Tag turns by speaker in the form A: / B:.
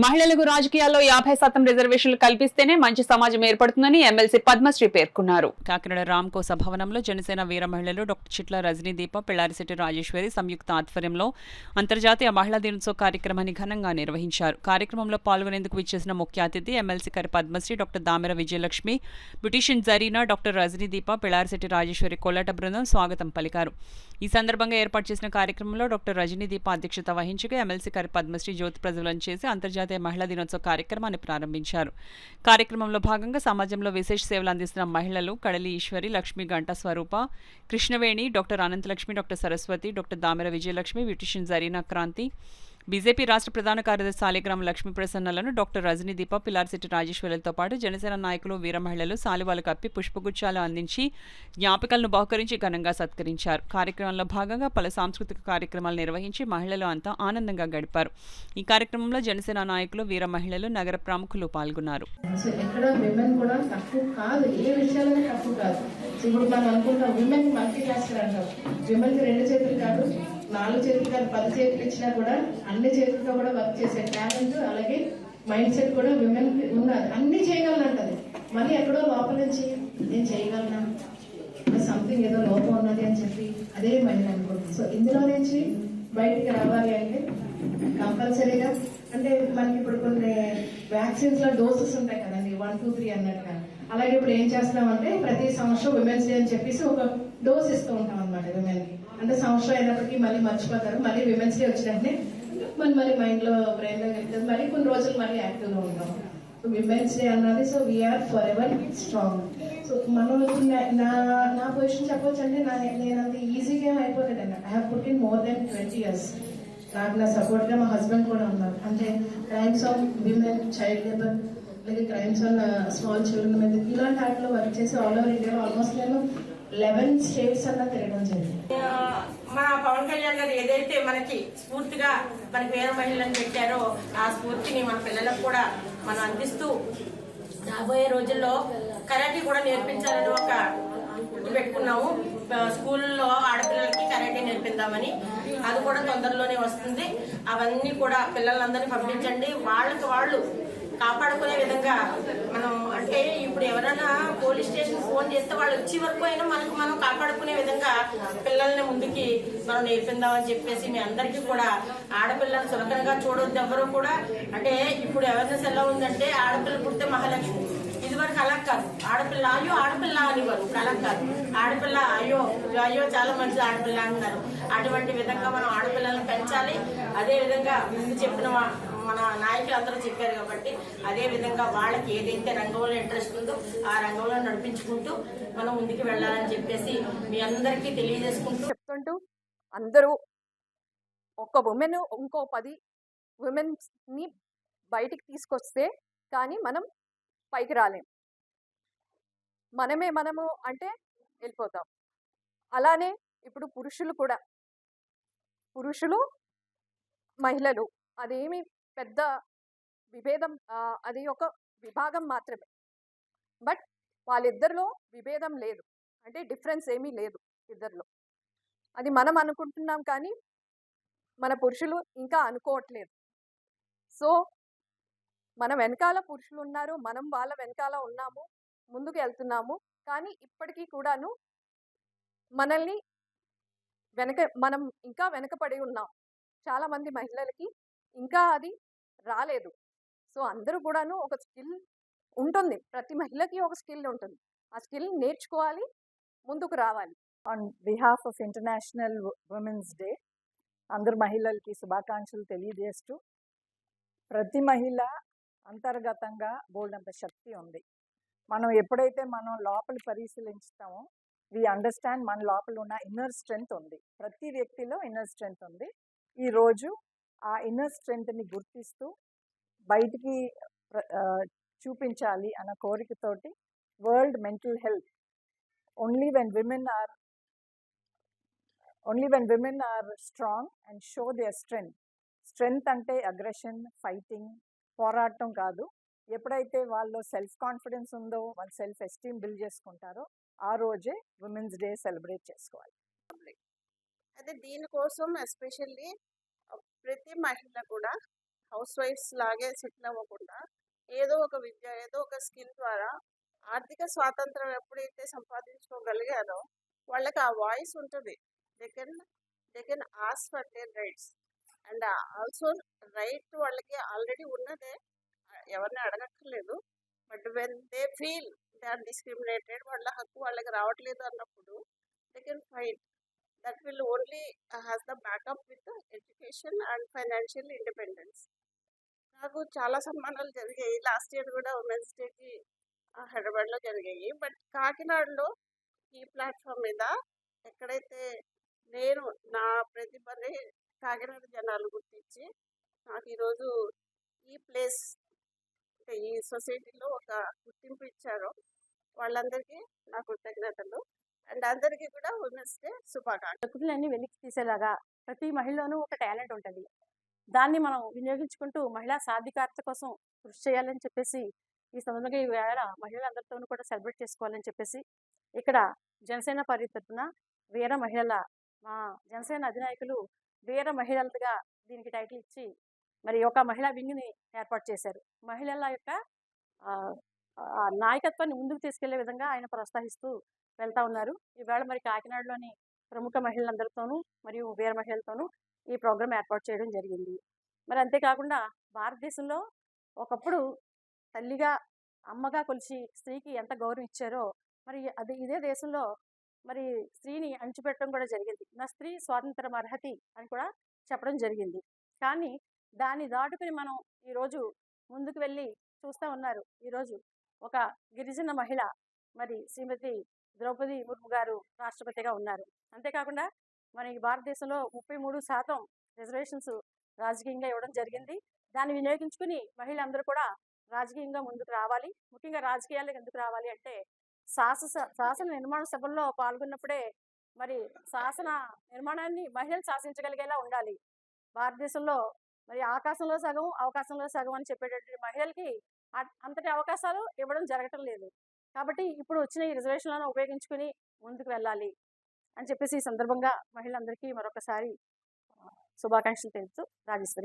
A: మహిళలకు రాజకీయాల్లో 50% రిజర్వేషన్లు కల్పిస్తేనే మంచి సమాజం ఏర్పడుతుందని ఎమ్మెల్సీ పద్మశ్రీ పేర్కొన్నారు. కాకినాడ రామ్కోస భవనంలో జనసేన వీర మహిళలు డాక్టర్ చిట్ల రజనీదీప, పిల్లారిశెట్టి రాజేశ్వరి సంయుక్త ఆధ్వర్యంలో అంతర్జాతీయ మహిళా దినోత్సవ కార్యక్రమాన్ని ఘనంగా నిర్వహించారు. కార్యక్రమంలో పాల్గొనేందుకు విచ్చేసిన ముఖ్య అతిథి MLC Kari Padmasri, doctor Damera Vijayalakshmi, beautician Zareena, doctor Rajanideepa, Pillarisetti Rajeshwari కోలాట బృందం స్వాగతం పలికారు. ఈ సందర్భంగా ఏర్పాటు చేసిన కార్యక్రమంలో డాక్టర్ రజనీదీప అధ్యక్షత వహించగా ఎమ్మెల్సీ కరి పద్మశ్రీ జ్యోతి ప్రజ్వలన చేసి అంతర్జాతీయ మహిళా దినోత్సవ కార్యక్రమాన్ని ప్రారంభించారు. కార్యక్రమంలో భాగంగా సమాజంలో విశేష సేవలు అందిస్తున్న మహిళలు కడలి Eswari, Lakshmi Ganta Swaroopa, Krishnaveni, doctor Anantalakshmi, doctor Saraswati, doctor Damera Vijayalakshmi, beautician Zareena Kranti, BJP రాష్ట్ర ప్రధాన కార్యదర్శి సాలిగ్రామ లక్ష్మీ ప్రసన్నలను, డాక్టర్ రజనీదీప, పిల్లారిశెట్టి రాజేశ్వరులతో పాటు జనసేన నాయకులు, వీర మహిళలు సాలువాలు కప్పి పుష్పగుచ్చాలు అందించి జ్ఞాపికలను బహుకరించి ఘనంగా సత్కరించారు. కార్యక్రమంలో భాగంగా పలు సాంస్కృతిక కార్యక్రమాలు నిర్వహించి మహిళలు అంతా ఆనందంగా గడిపారు. ఈ కార్యక్రమంలో జనసేన నాయకులు, వీర మహిళలు, నగర ప్రముఖులు పాల్గొన్నారు.
B: నాలుగు చేతులు కాదు 10 చేతులు ఇచ్చినా కూడా అన్ని చేతులతో కూడా వర్క్ చేసే టాలెంట్, అలాగే మైండ్ సెట్ కూడా విమెన్ ఉన్నది. అన్ని చేయగలనంటది. మళ్ళీ ఎక్కడో లోపల నుంచి నేను చేయగలనా, సంథింగ్ ఏదో లోపం ఉన్నది అని చెప్పి అదే మైండ్ అనుకుంటుంది. సో ఇందులో నుంచి బయటికి రావాలి అంటే కంపల్సరీగా అంటే మనకి ఇప్పుడు కొన్ని వ్యాక్సిన్స్ లో డోసెస్ ఉంటాయి కదండి, 1, 2, 3 అన్నట్టుగా. అలాగే ఇప్పుడు ఏం చేస్తున్నామంటే ప్రతి సంవత్సరం విమెన్స్ డే అని చెప్పేసి ఒక డోస్ ఇస్తూ ఉంటాం అనమాట విమెన్ కి. అంటే సంవత్సరం అయినప్పటికీ మళ్ళీ మర్చిపోతారు. మళ్ళీ విమెన్స్ డే వచ్చినట్టే మళ్ళీ మైండ్ లో బ్రెయిన్ లో వెళ్తుంది. మళ్ళీ కొన్ని రోజులు మళ్ళీ యాక్టివ్ గా ఉంటాం. విమెన్స్ డే అన్నది so we are forever strong. So మనం నా పొజిషన్ చెప్పొచ్చు అంటే నేను అంత ఈజీగా అయిపోలేదండి. I have put in more than 20 years. నాకు నా సపోర్ట్ గా మా హస్బెండ్ కూడా ఉన్నారు. అంటే crimes of women, child labour, అలాగే క్రైమ్స్ ఆన్ స్మాల్ చిల్డ్రన్ మీద ఇలాంటి వాటిలో వర్క్ చేసి ఆల్ ఓవర్ ఇండియాలో ఆల్మోస్ట్ నేను 11 states అన్నా తిరగడం జరిగింది.
C: మన పవన్ కళ్యాణ్ గారు ఏదైతే మనకి స్ఫూర్తిగా మనకి వేరే మహిళలను పెట్టారో ఆ స్ఫూర్తిని మన పిల్లలకు కూడా మనం అందిస్తూ రాబోయే రోజుల్లో కరాటే కూడా నేర్పించాలని ఒక పెట్టుకున్నాము. స్కూల్లో ఆడపిల్లలకి కరాటే నేర్పిద్దామని. అది కూడా తొందరలోనే వస్తుంది. అవన్నీ కూడా పిల్లలందరినీ పంపించండి. వాళ్ళకి వాళ్ళు కాపాడుకునే విధంగా మనం అంటే ఇప్పుడు ఎవరైనా పోలీస్ స్టేషన్ ఫోన్ చేస్తే వాళ్ళు వచ్చే వరకు అయినా మనం కాపాడుకునే విధంగా పిల్లల్ని ముందుకి మనం నేర్పిందామని చెప్పేసి మీ అందరికీ కూడా ఆడపిల్లలు సులభంగా చూడొద్దు ఎవరు కూడా. అంటే ఇప్పుడు అవేర్నెస్ ఎలా ఉందంటే ఆడపిల్ల పుడితే మహాలక్ష్మి, ఇదివరకు అలా కాదు. ఆడపిల్ల అయ్యో ఆడపిల్ల అనేవారు, అలా కాదు. ఆడపిల్ల అయ్యో అయ్యో చాలా మంచిది ఆడపిల్ల అంటున్నారు. అటువంటి విధంగా మనం ఆడపిల్లలను పెంచాలి. అదే విధంగా ముందు చెప్పిన మన నాయకులు అందరూ చెప్పారు కాబట్టి అదే విధంగా వాళ్ళకి ఏదైతే రంగంలో ఇంట్రెస్ట్ ఉందో ఆ రంగంలో నడిపించుకుంటూ మనం ముందుకు వెళ్ళాలని చెప్పేసి మీ అందరికీ చెప్తుంటూ
D: అందరూ ఒక ఉమెన్ ఇంకో 10 ఉమెన్స్ ని బయటికి తీసుకొస్తే కానీ మనం పైకి రాలేం. మనము అంటే వెళ్ళిపోతాం. అలానే ఇప్పుడు పురుషులు మహిళలు అదేమి పెద్ద విభేదం, అది ఒక విభాగం మాత్రమే. బట్ వాళ్ళిద్దరిలో విభేదం లేదు, అంటే డిఫరెన్స్ ఏమీ లేదు ఇద్దరిలో. అది మనం అనుకుంటున్నాం కానీ మన పురుషులు ఇంకా అనుకోవట్లేదు. సో మన వెనకాల పురుషులు ఉన్నారు, మనం వాళ్ళ వెనకాల ఉన్నాము, ముందుకు వెళ్తున్నాము. కానీ ఇప్పటికీ కూడాను మనల్ని మనం ఇంకా వెనకపడి ఉన్నాం. చాలా మంది మహిళలకి ఇంకా అది రాలేదు. సో అందరూ కూడాను ఒక స్కిల్ ఉంటుంది, ప్రతి మహిళకి ఒక స్కిల్ ఉంటుంది. ఆ స్కిల్ నేర్చుకోవాలి, ముందుకు రావాలి.
E: On behalf of international women's day అందరు మహిళలకి శుభాకాంక్షలు తెలియజేస్తూ, ప్రతి మహిళ అంతర్గతంగా బోల్డంత శక్తి ఉంది. మనం ఎప్పుడైతే మనం లోపల పరిశీలించుతామో వి అండర్స్టాండ్ మన లోపల ఉన్న ఇన్నర్ స్ట్రెంగ్త్ ఉంది. ప్రతి వ్యక్తిలో ఇన్నర్ స్ట్రెంగ్త్ ఉంది. ఈరోజు ఆ ఇన్నర్ స్ట్రెంగ్త్ని గుర్తిస్తూ బయటికి చూపించాలి అన్న కోరికతోటి world mental health only when women are strong and show their strength అంటే అగ్రెషన్, ఫైటింగ్, పోరాటం కాదు. ఎప్పుడైతే వాళ్ళు సెల్ఫ్ కాన్ఫిడెన్స్ ఉందో, వాళ్ళు సెల్ఫ్ ఎస్టీమ్ బిల్డ్ చేసుకుంటారో ఆ రోజే ఉమెన్స్ డే సెలబ్రేట్ చేసుకోవాలి.
F: అయితే దీనికోసం ఎస్పెషల్లీ ప్రతి మహిళ కూడా హౌస్ వైఫ్స్ లాగే సెటిల్ అవ్వకుండా ఏదో ఒక విద్య, ఏదో ఒక స్కిల్ ద్వారా ఆర్థిక స్వాతంత్రం ఎప్పుడైతే సంపాదించుకోగలిగారో వాళ్ళకి ఆ వాయిస్ ఉంటుంది. They can ask for their rights. And also right వాళ్ళకి ఆల్రెడీ ఉన్నదే, ఎవరిని అడగక్కర్లేదు. But when they feel they are discriminated, వాళ్ళ హక్కు వాళ్ళకి రావట్లేదు అన్నప్పుడు they can fight. That will only has the backup with education and financial independence. నాకు చాలా సన్మానాలు జరిగాయి. లాస్ట్ ఇయర్ కూడా ఉమెన్స్ డేకి హైదరాబాద్లో జరిగాయి. బట్ కాకినాడలో ఈ ప్లాట్ఫామ్ మీద ఎక్కడైతే నేను నా ప్రతిభని కాకినాడ జనాలు గుర్తించి నాకు ఈరోజు ఈ ప్లేస్ అంటే ఈ సొసైటీలో ఒక గుర్తింపు ఇచ్చారో వాళ్ళందరికీ నా కృతజ్ఞతలు. అండ్ అందరికీ కూడా ఉమెన్స్ డే శుభాకాంక్షలు.
G: ప్రకృతులన్నీ వెలికి తీసేలాగా ప్రతి మహిళలోనూ ఒక టాలెంట్ ఉంటుంది. దాన్ని మనం వినియోగించుకుంటూ మహిళా సాధికారత కోసం కృషి చేయాలని చెప్పేసి ఈ సందర్భంగా ఈ వేళ మహిళలందరితోనూ కూడా సెలబ్రేట్ చేసుకోవాలని చెప్పేసి ఇక్కడ జనసేన పార్టీ తరఫున వీర మహిళల మా జనసేన అధినాయకులు వీర మహిళలుగా దీనికి టైటిల్ ఇచ్చి మరి ఒక మహిళా వింగ్ని ఏర్పాటు చేశారు. మహిళల యొక్క నాయకత్వాన్ని ముందుకు తీసుకెళ్లే విధంగా ఆయన ప్రోత్సహిస్తూ వెళ్తా ఉన్నారు. ఈవేళ మరి కాకినాడలోని ప్రముఖ మహిళలందరితోనూ మరియు వీర మహిళలతోనూ ఈ ప్రోగ్రాం ఏర్పాటు చేయడం జరిగింది. మరి అంతేకాకుండా భారతదేశంలో ఒకప్పుడు తల్లిగా అమ్మగా కొలిచి స్త్రీకి ఎంత గౌరవం ఇచ్చారో మరి ఇదే దేశంలో మరి స్త్రీని అణిచిపెట్టడం కూడా జరిగింది. నా స్త్రీ స్వాతంత్రం అర్హతి అని కూడా చెప్పడం జరిగింది. కానీ దాన్ని దాటుకుని మనం ఈరోజు ముందుకు వెళ్ళి చూస్తూ ఉన్నారు. ఈరోజు ఒక గిరిజన మహిళ మరి శ్రీమతి ద్రౌపది ముర్ము గారు రాష్ట్రపతిగా ఉన్నారు. అంతేకాకుండా మన ఈ భారతదేశంలో 33% రిజర్వేషన్స్ రాజకీయంగా ఇవ్వడం జరిగింది. దాన్ని వినియోగించుకుని మహిళలందరూ కూడా రాజకీయంగా ముందుకు రావాలి. ముఖ్యంగా రాజకీయాలకు ఎందుకు రావాలి అంటే శాసన నిర్మాణ సభల్లో పాల్గొన్నప్పుడే మరి శాసన నిర్మాణాన్ని మహిళలు శాసించగలిగేలా ఉండాలి. భారతదేశంలో మరి ఆకాశంలో సగం అవకాశంలో సగం అని చెప్పేటటువంటి మహిళలకి అంతటి అవకాశాలు ఇవ్వడం జరగటం లేదు. కాబట్టి ఇప్పుడు వచ్చిన ఈ రిజర్వేషన్లను ఉపయోగించుకుని ముందుకు వెళ్ళాలి అని చెప్పేసి ఈ సందర్భంగా మహిళలందరికీ మరొకసారి శుభాకాంక్షలు తెలుపుతూ రాజేశ్వరి.